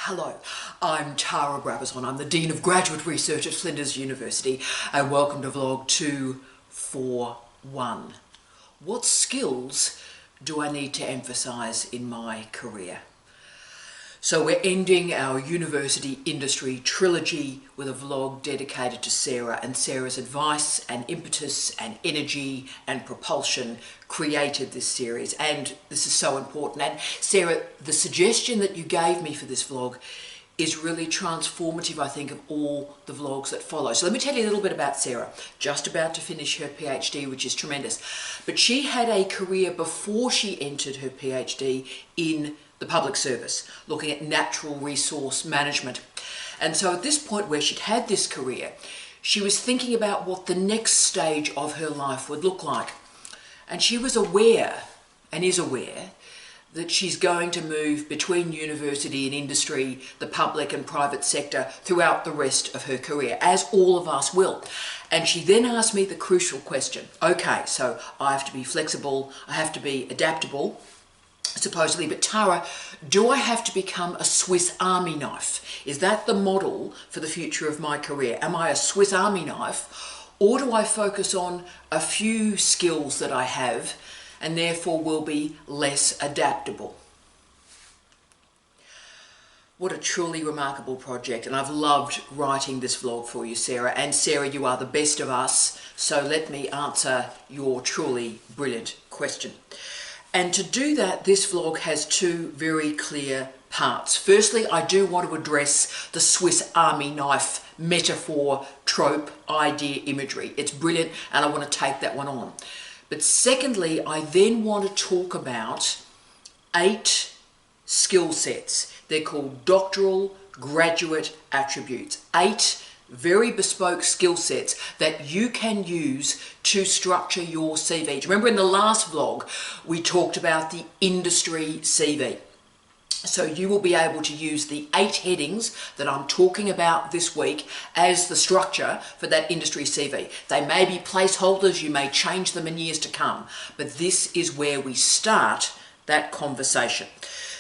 Hello, I'm Tara Brabazon. I'm the Dean of Graduate Research at Flinders University, and welcome to vlog 241. What skills do I need to emphasise in my career? So we're ending our university industry trilogy with a vlog dedicated to Sarah, and Sarah's advice and impetus and energy and propulsion created this series, and this is so important. And Sarah, the suggestion that you gave me for this vlog is really transformative, I think, of all the vlogs that follow. So let me tell you a little bit about Sarah. Just about to finish her PhD, which is tremendous. But she had a career before she entered her PhD in the public service, looking at natural resource management. And so at this point where she'd had this career, she was thinking about what the next stage of her life would look like. And she was aware, and is aware, that she's going to move between university and industry, the public and private sector, throughout the rest of her career, as all of us will. And she then asked me the crucial question. Okay, so I have to be flexible, I have to be adaptable, supposedly, but Tara, do I have to become a Swiss Army knife? Is that the model for the future of my career? Am I a Swiss Army knife, or do I focus on a few skills that I have and therefore will be less adaptable? What a truly remarkable project, and I've loved writing this vlog for you, Sarah. And Sarah, you are the best of us, so let me answer your truly brilliant question. And to do that, this vlog has two very clear parts. Firstly, I do want to address the Swiss Army knife metaphor, trope, idea, imagery. It's brilliant, and I want to take that one on. But secondly, I then want to talk about 8 skill sets. They're called doctoral graduate attributes. 8 very bespoke skill sets that you can use to structure your CV. Remember in the last vlog, we talked about the industry CV. So you will be able to use the 8 headings that I'm talking about this week as the structure for that industry CV. They may be placeholders, you may change them in years to come, but this is where we start that conversation.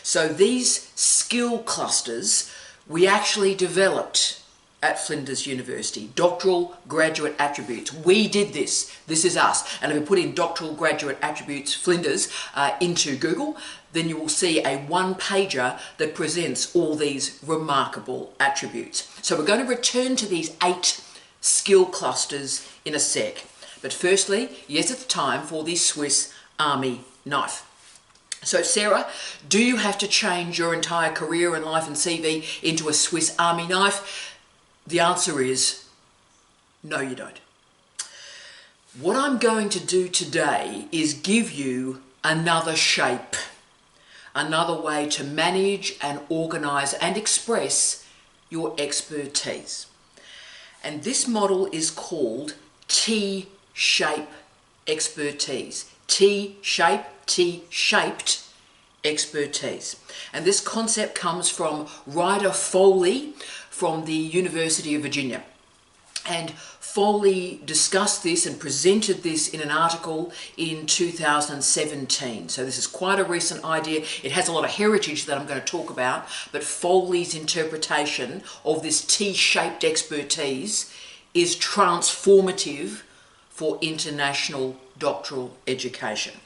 So these skill clusters we actually developed at Flinders University, doctoral graduate attributes. We did this. This is us. And if we put in doctoral graduate attributes Flinders into Google, then you will see a one-pager that presents all these remarkable attributes. So we're going to return to these 8 skill clusters in a sec. But firstly, yes, it's time for the Swiss Army knife. So Sarah, do you have to change your entire career and life and CV into a Swiss Army knife? The answer is no, you don't. What I'm going to do today is give you another shape, another way to manage and organise and express your expertise. And this model is called T-shape expertise. T-shape, T-shaped expertise. And this concept comes from Ryder Foley from the University of Virginia. And Foley discussed this and presented this in an article in 2017. So this is quite a recent idea. It has a lot of heritage that I'm going to talk about, but Foley's interpretation of this T-shaped expertise is transformative for international doctoral education.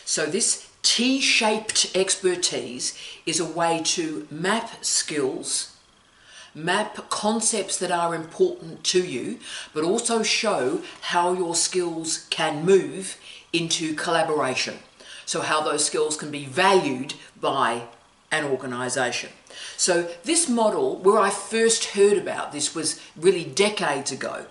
So this T-shaped expertise is a way to map skills, map concepts that are important to you, but also show how your skills can move into collaboration. So how those skills can be valued by an organisation. So this model, where I first heard about this was really decades ago,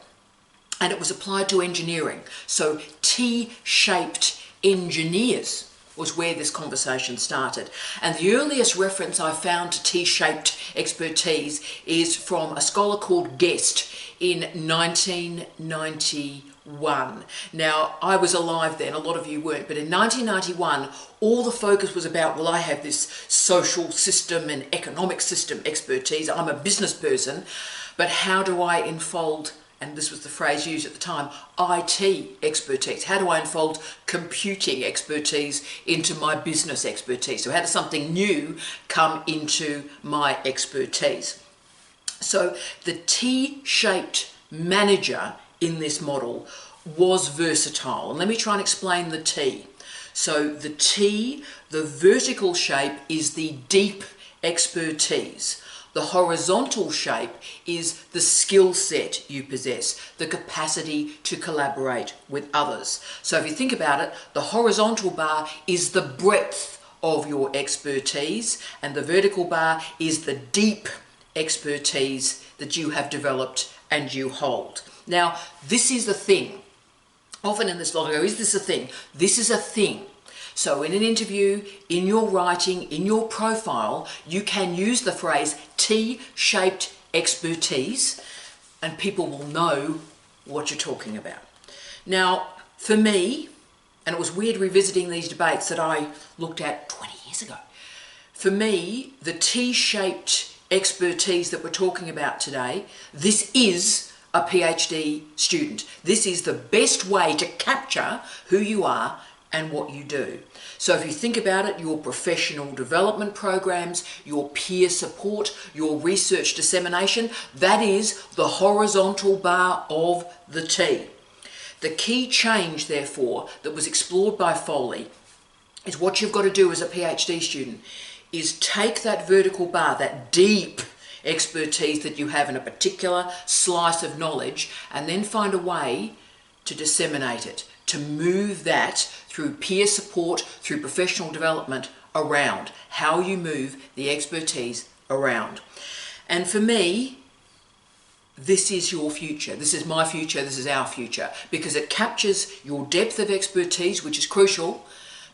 and it was applied to engineering. So T-shaped engineers was where this conversation started. And the earliest reference I found to T-shaped expertise is from a scholar called Guest in 1991. Now, I was alive then, a lot of you weren't, but in 1991, all the focus was about, well, I have this social system and economic system expertise. I'm a business person, but how do I enfold and this was the phrase used at the time, IT expertise. How do I unfold computing expertise into my business expertise? So how does something new come into my expertise? So the T-shaped manager in this model was versatile. And let me try and explain the T. So the T, the vertical shape, is the deep expertise. The horizontal shape is the skill set you possess, the capacity to collaborate with others. So if you think about it, the horizontal bar is the breadth of your expertise, and the vertical bar is the deep expertise that you have developed and you hold. Now, this is the thing. Often in this vlog I go, is this a thing? This is a thing. So in an interview, in your writing, in your profile, you can use the phrase T-shaped expertise and people will know what you're talking about. Now, for me, and it was weird revisiting these debates that I looked at 20 years ago, for me, the T-shaped expertise that we're talking about today, this is a PhD student. This is the best way to capture who you are and what you do. So if you think about it, your professional development programs, your peer support, your research dissemination, that is the horizontal bar of the T. The key change, therefore, that was explored by Foley is what you've got to do as a PhD student is take that vertical bar, that deep expertise that you have in a particular slice of knowledge, and then find a way to disseminate it, to move that through peer support, through professional development around, how you move the expertise around. And for me, this is your future. This is my future. This is our future, because it captures your depth of expertise, which is crucial,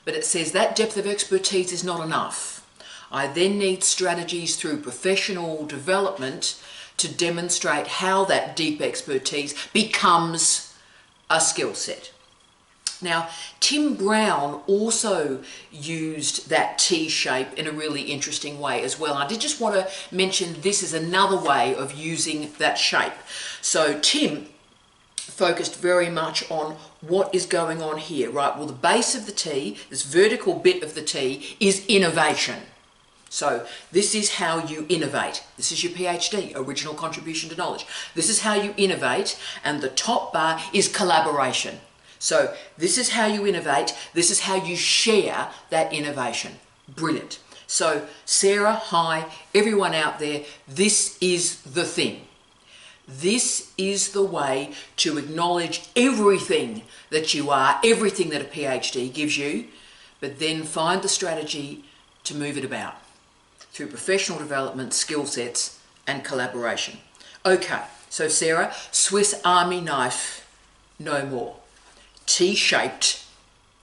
but it says that depth of expertise is not enough. I then need strategies through professional development to demonstrate how that deep expertise becomes a skill set. Now, Tim Brown also used that T shape in a really interesting way as well. I did just want to mention this is another way of using that shape. So Tim focused very much on what is going on here, right? Well, the base of the T, this vertical bit of the T, is innovation. So this is how you innovate. This is your PhD, original contribution to knowledge. This is how you innovate, and the top bar is collaboration. So this is how you innovate. This is how you share that innovation. Brilliant. So Sarah, hi, everyone out there, this is the thing. This is the way to acknowledge everything that you are, everything that a PhD gives you, but then find the strategy to move it about through professional development, skill sets, and collaboration. Okay, so Sarah, Swiss Army knife, no more. T-shaped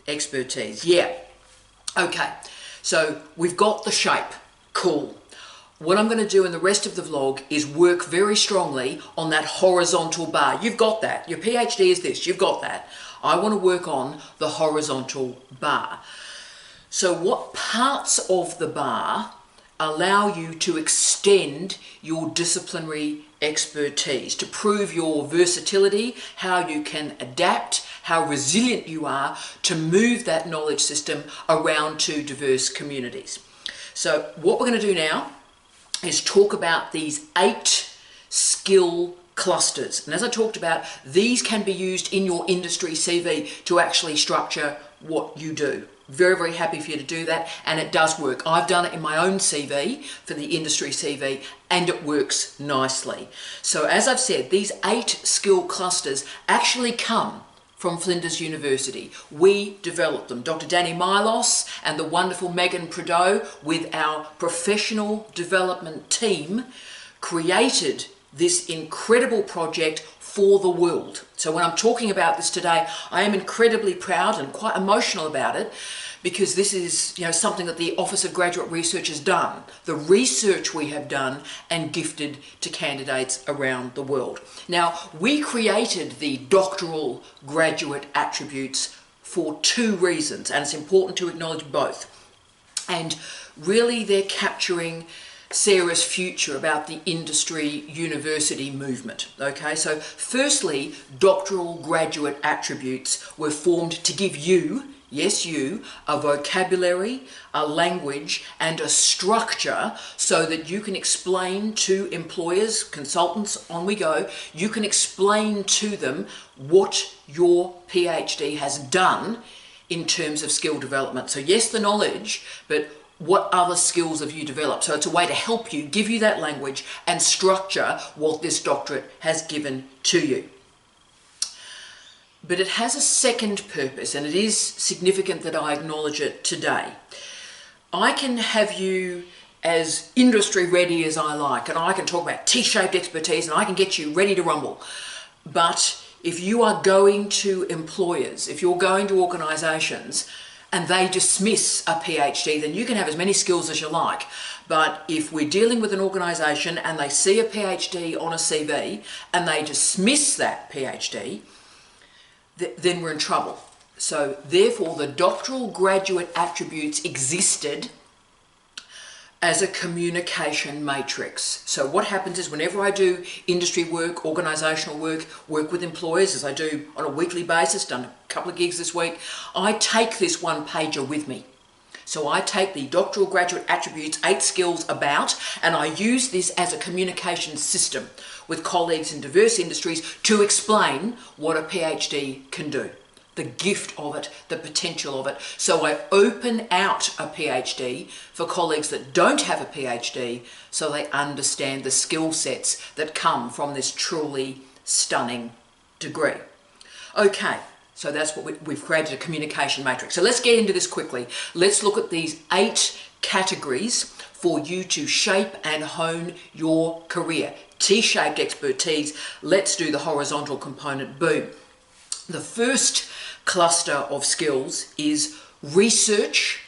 expertise, yeah. Okay, so we've got the shape, cool. What I'm going to do in the rest of the vlog is work very strongly on that horizontal bar. You've got that. Your PhD is this. You've got that. I want to work on the horizontal bar. So what parts of the bar allow you to extend your disciplinary expertise, to prove your versatility, how you can adapt, how resilient you are to move that knowledge system around to diverse communities. So what we're going to do now is talk about these 8 skill clusters. And as I talked about, these can be used in your industry CV to actually structure what you do. Very, very happy for you to do that, and it does work. I've done it in my own CV for the industry CV, and it works nicely. So as I've said, these 8 skill clusters actually come from Flinders University. We developed them. Dr. Danny Milos and the wonderful Megan Prideaux with our professional development team created this incredible project for the world. So when I'm talking about this today, I am incredibly proud and quite emotional about it, because this is, something that the Office of Graduate Research has done. The research we have done and gifted to candidates around the world. Now, we created the doctoral graduate attributes for 2 reasons, and it's important to acknowledge both. And really they're capturing Sarah's future, about the industry university movement. Okay, so firstly, doctoral graduate attributes were formed to give you, yes you, a vocabulary, a language and a structure so that you can explain to employers, consultants, on we go, you can explain to them what your PhD has done in terms of skill development. So yes, the knowledge, but what other skills have you developed? So it's a way to help you, give you that language and structure what this doctorate has given to you. But it has a second purpose, and it is significant that I acknowledge it today. I can have you as industry ready as I like, and I can talk about T-shaped expertise, and I can get you ready to rumble. But if you are going to employers, if you're going to organisations, and they dismiss a PhD, then you can have as many skills as you like. But if we're dealing with an organisation and they see a PhD on a CV and they dismiss that PhD, then we're in trouble. So therefore, the doctoral graduate attributes existed as a communication matrix. So what happens is whenever I do industry work, organisational work, work with employers, as I do on a weekly basis, done a couple of gigs this week, I take this one pager with me. So I take the doctoral graduate attributes, 8 skills about, and I use this as a communication system with colleagues in diverse industries to explain what a PhD can do. The gift of it, the potential of it. So I open out a PhD for colleagues that don't have a PhD so they understand the skill sets that come from this truly stunning degree. Okay, so that's what we've created, a communication matrix. So let's get into this quickly. Let's look at these 8 categories for you to shape and hone your career. T-shaped expertise. Let's do the horizontal component. Boom. The first cluster of skills is research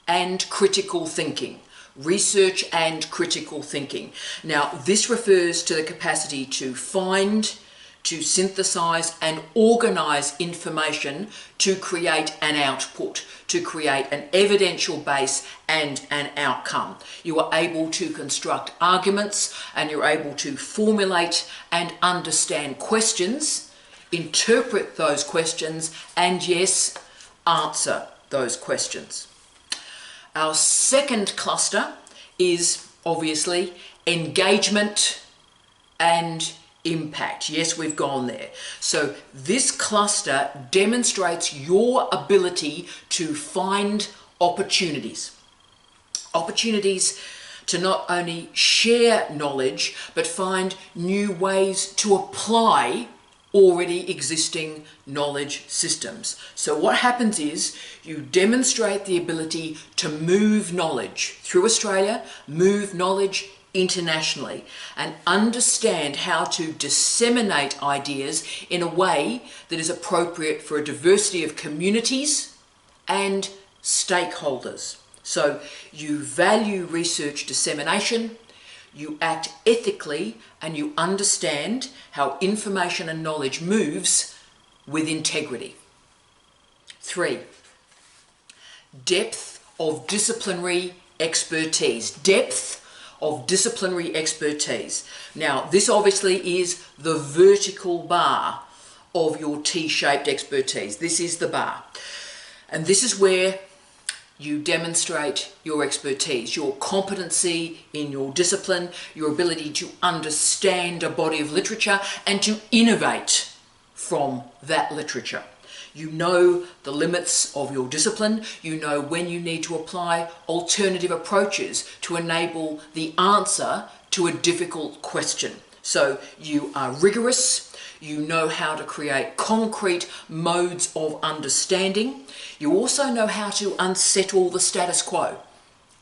and critical thinking. Research and critical thinking. Now, this refers to the capacity to find, to synthesize and organize information to create an output, to create an evidential base and an outcome. You are able to construct arguments and you're able to formulate and understand questions, interpret those questions, and yes, answer those questions. Our second cluster is obviously engagement and impact. Yes, we've gone there. So this cluster demonstrates your ability to find opportunities. Opportunities to not only share knowledge, but find new ways to apply already existing knowledge systems. So what happens is you demonstrate the ability to move knowledge through Australia, move knowledge internationally, and understand how to disseminate ideas in a way that is appropriate for a diversity of communities and stakeholders. So you value research dissemination, you act ethically, and you understand how information and knowledge moves with integrity. 3, depth of disciplinary expertise. Depth of disciplinary expertise. Now, this obviously is the vertical bar of your T-shaped expertise. This is the bar. And this is where you demonstrate your expertise, your competency in your discipline, your ability to understand a body of literature and to innovate from that literature. You know the limits of your discipline. You know when you need to apply alternative approaches to enable the answer to a difficult question. So you are rigorous. You know how to create concrete modes of understanding. You also know how to unsettle the status quo,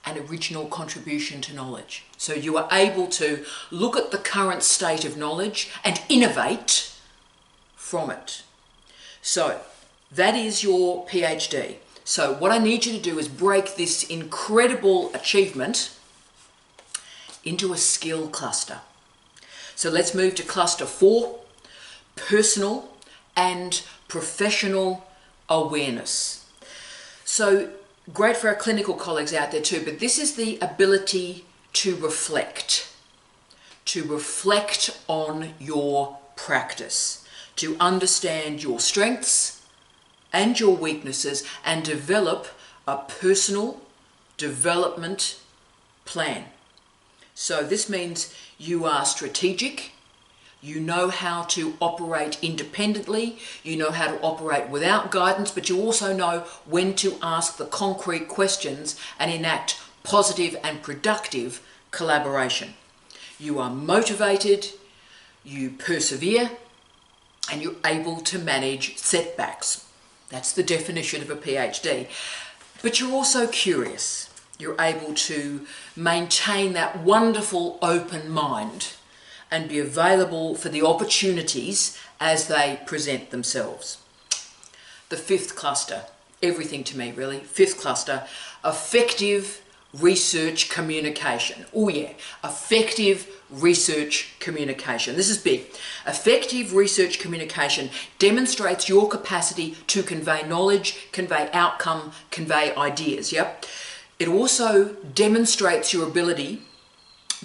an original contribution to knowledge. So you are able to look at the current state of knowledge and innovate from it. So that is your PhD. So what I need you to do is break this incredible achievement into a skill cluster. So let's move to cluster 4, personal and professional awareness. So great for our clinical colleagues out there too, but this is the ability to reflect on your practice, to understand your strengths and your weaknesses and develop a personal development plan. So this means you are strategic, you know how to operate independently, you know how to operate without guidance, but you also know when to ask the concrete questions and enact positive and productive collaboration. You are motivated, you persevere, and you're able to manage setbacks. That's the definition of a PhD. But you're also curious. You're able to maintain that wonderful open mind and be available for the opportunities as they present themselves. The fifth cluster, everything to me really, fifth cluster, effective research communication. Oh yeah, effective research communication. This is big. Effective research communication demonstrates your capacity to convey knowledge, convey outcome, convey ideas. Yep. It also demonstrates your ability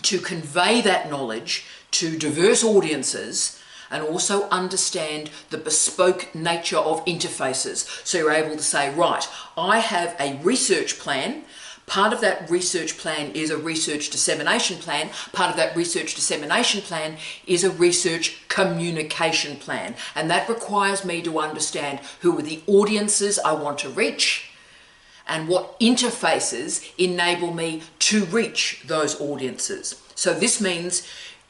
to convey that knowledge to diverse audiences and also understand the bespoke nature of interfaces. So you're able to say, right, I have a research plan. Part of that research plan is a research dissemination plan. Part of that research dissemination plan is a research communication plan. And that requires me to understand who are the audiences I want to reach and what interfaces enable me to reach those audiences. So this means,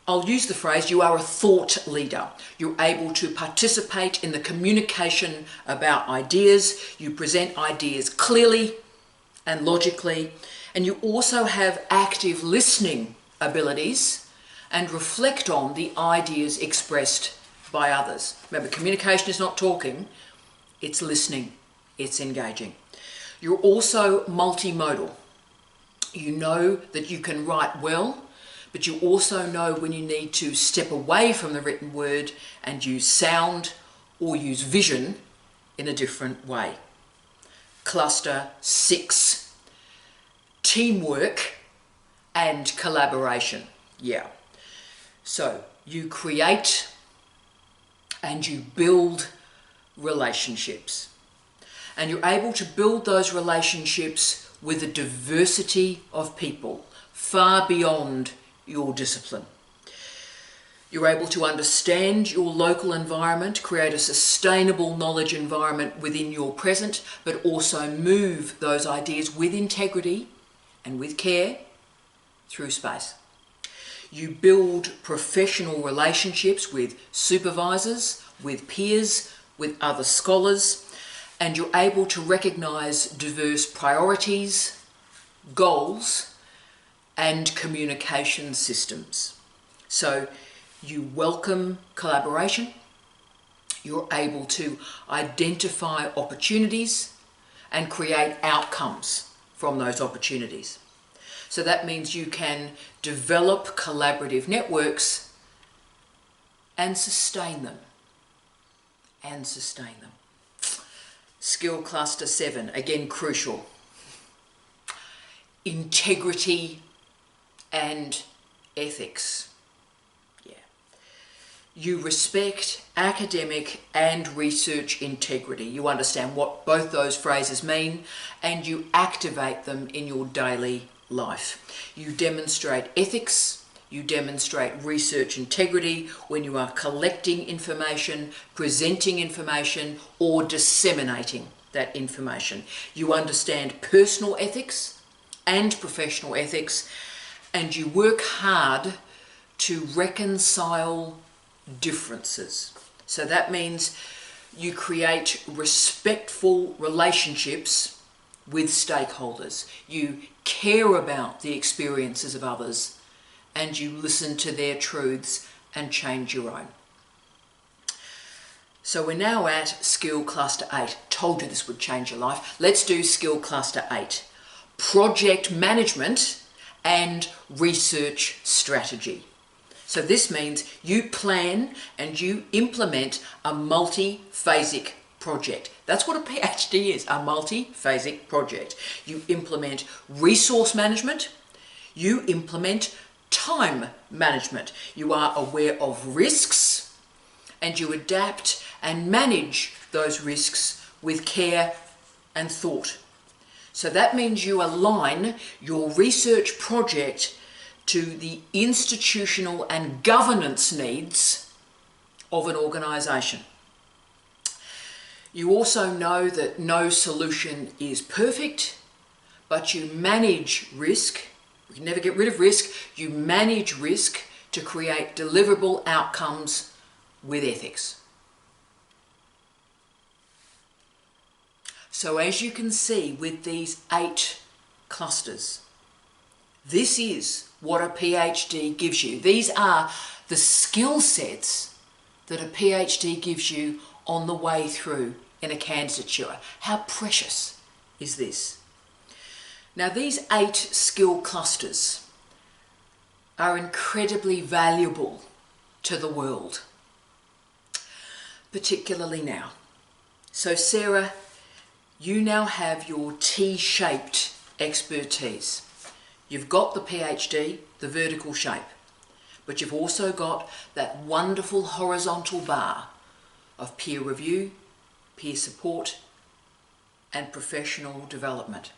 I'll use the phrase, you are a thought leader. You're able to participate in the communication about ideas. You present ideas clearly and logically, and you also have active listening abilities and reflect on the ideas expressed by others. Remember, communication is not talking, it's listening, it's engaging. You're also multimodal. You know that you can write well, but you also know when you need to step away from the written word and use sound or use vision in a different way. Cluster 6, teamwork and collaboration. Yeah. So you create and you build relationships. And you're able to build those relationships with a diversity of people far beyond your discipline. You're able to understand your local environment, create a sustainable knowledge environment within your present, but also move those ideas with integrity and with care through space. You build professional relationships with supervisors, with peers, with other scholars, and you're able to recognize diverse priorities, goals, and communication systems. So you welcome collaboration, you're able to identify opportunities and create outcomes from those opportunities. So that means you can develop collaborative networks and sustain them. Skill cluster 7, again crucial. Integrity and ethics. Yeah. You respect academic and research integrity. You understand what both those phrases mean and you activate them in your daily life. You demonstrate ethics, you demonstrate research integrity when you are collecting information, presenting information, or disseminating that information. You understand personal ethics and professional ethics, and you work hard to reconcile differences. So that means you create respectful relationships with stakeholders. You care about the experiences of others and you listen to their truths and change your own. So we're now at skill cluster 8. Told you this would change your life. Let's do skill cluster 8. Project management and research strategy. So this means you plan and you implement a multi-phasic project. That's what a PhD is, a multi-phasic project. You implement resource management, You implement time management. You are aware of risks and you adapt and manage those risks with care and thought. So that means you align your research project to the institutional and governance needs of an organisation. You also know that no solution is perfect, but you manage risk. You can never get rid of risk. You manage risk to create deliverable outcomes with ethics. So as you can see with these 8 clusters, this is what a PhD gives you. These are the skill sets that a PhD gives you on the way through in a candidature. How precious is this? Now these 8 skill clusters are incredibly valuable to the world, particularly now. So Sarah, you now have your T-shaped expertise. You've got the PhD, the vertical shape, but you've also got that wonderful horizontal bar of peer review, peer support, and professional development.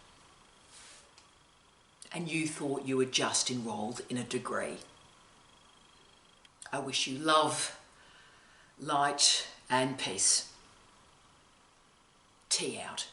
And you thought you were just enrolled in a degree. I wish you love, light, and peace. Tea out.